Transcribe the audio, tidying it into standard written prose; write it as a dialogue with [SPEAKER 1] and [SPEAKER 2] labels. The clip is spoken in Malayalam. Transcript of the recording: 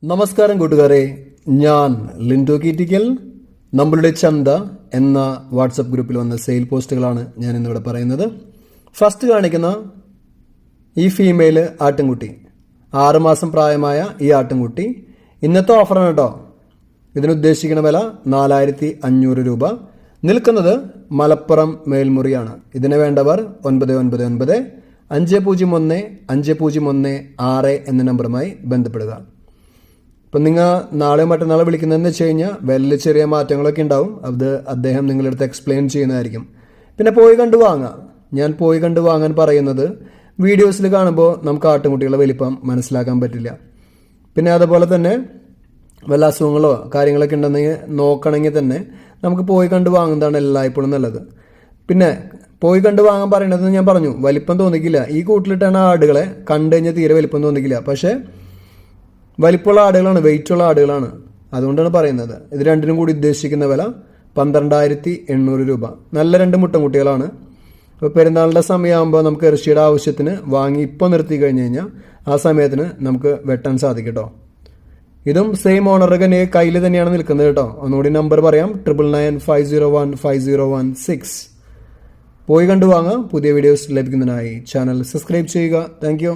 [SPEAKER 1] നമസ്കാരം കൂട്ടുകാരെ, ഞാൻ ലിൻഡോ കീറ്റിക്കൽ. നമ്മളുടെ ചന്ത എന്ന വാട്സപ്പ് ഗ്രൂപ്പിൽ വന്ന സെയിൽ പോസ്റ്റുകളാണ് ഞാൻ ഇന്നിവിടെ പറയുന്നത്. ഫസ്റ്റ് കാണിക്കുന്ന ഈ ഫീമെയിൽ ആട്ടിൻകുട്ടി, 6 മാസം പ്രായമായ ഈ ആട്ടിൻകുട്ടി ഇന്നത്തെ ഓഫറാണ് കേട്ടോ. ഇതിനുദ്ദേശിക്കുന്ന വില 4500 രൂപ. നിൽക്കുന്നത് മലപ്പുറം മേൽമുറിയാണ്. ഇതിന് വേണ്ടവർ 999 501 501 6 എന്ന നമ്പറുമായി ബന്ധപ്പെടുക. അപ്പം നിങ്ങൾ നാളെയോ മറ്റന്നാളോ വിളിക്കുന്നതെന്ന് വെച്ച് കഴിഞ്ഞാൽ വലിയ ചെറിയ മാറ്റങ്ങളൊക്കെ ഉണ്ടാവും. അത് അദ്ദേഹം നിങ്ങളടുത്ത് എക്സ്പ്ലെയിൻ ചെയ്യുന്നതായിരിക്കും. പിന്നെ പോയി കണ്ടു വാങ്ങാം. ഞാൻ പോയി കണ്ടു വാങ്ങാൻ പറയുന്നത് വീഡിയോസിൽ കാണുമ്പോൾ നമുക്ക് ആട്ടിൻകുട്ടികളുടെ വലിപ്പം മനസ്സിലാക്കാൻ പറ്റില്ല. പിന്നെ അതുപോലെ തന്നെ വല്ല അസുഖങ്ങളോ കാര്യങ്ങളൊക്കെ ഉണ്ടെന്നെങ്കിൽ നോക്കണമെങ്കിൽ തന്നെ നമുക്ക് പോയി കണ്ടു വാങ്ങുന്നതാണ് എല്ലായ്പ്പോഴും നല്ലത്. പിന്നെ പോയി കണ്ടു വാങ്ങാൻ പറയണത് ഞാൻ പറഞ്ഞു, വലിപ്പം തോന്നിക്കില്ല. ഈ കൂട്ടിലിട്ടാണ് ആടുകളെ കണ്ടു കഴിഞ്ഞാൽ തീരെ വലിപ്പം തോന്നിക്കില്ല. പക്ഷേ വലിപ്പമുള്ള ആടുകളാണ്, വെയിറ്റുള്ള ആടുകളാണ്. അതുകൊണ്ടാണ് പറയുന്നത്. ഇത് രണ്ടിനും കൂടി ഉദ്ദേശിക്കുന്ന വില 12800 രൂപ. നല്ല 2 മുട്ടൻകുട്ടികളാണ്. അപ്പോൾ പെരുന്നാളിൻ്റെ സമയമാകുമ്പോൾ നമുക്ക് ഇറച്ചിയുടെ ആവശ്യത്തിന് വാങ്ങി ഇപ്പോൾ നിർത്തി കഴിഞ്ഞ് കഴിഞ്ഞാൽ ആ സമയത്തിന് നമുക്ക് വെട്ടാൻ സാധിക്കും കേട്ടോ. ഇതും സെയിം ഓണറുടെ കയ്യിൽ തന്നെയാണ് നിൽക്കുന്നത് കേട്ടോ. ഒന്നുകൂടി നമ്പർ പറയാം, 999501 5016. പോയി കണ്ടു വാങ്ങാം. പുതിയ വീഡിയോസ് ലഭിക്കുന്നതിനായി ചാനൽ സബ്സ്ക്രൈബ് ചെയ്യുക. താങ്ക്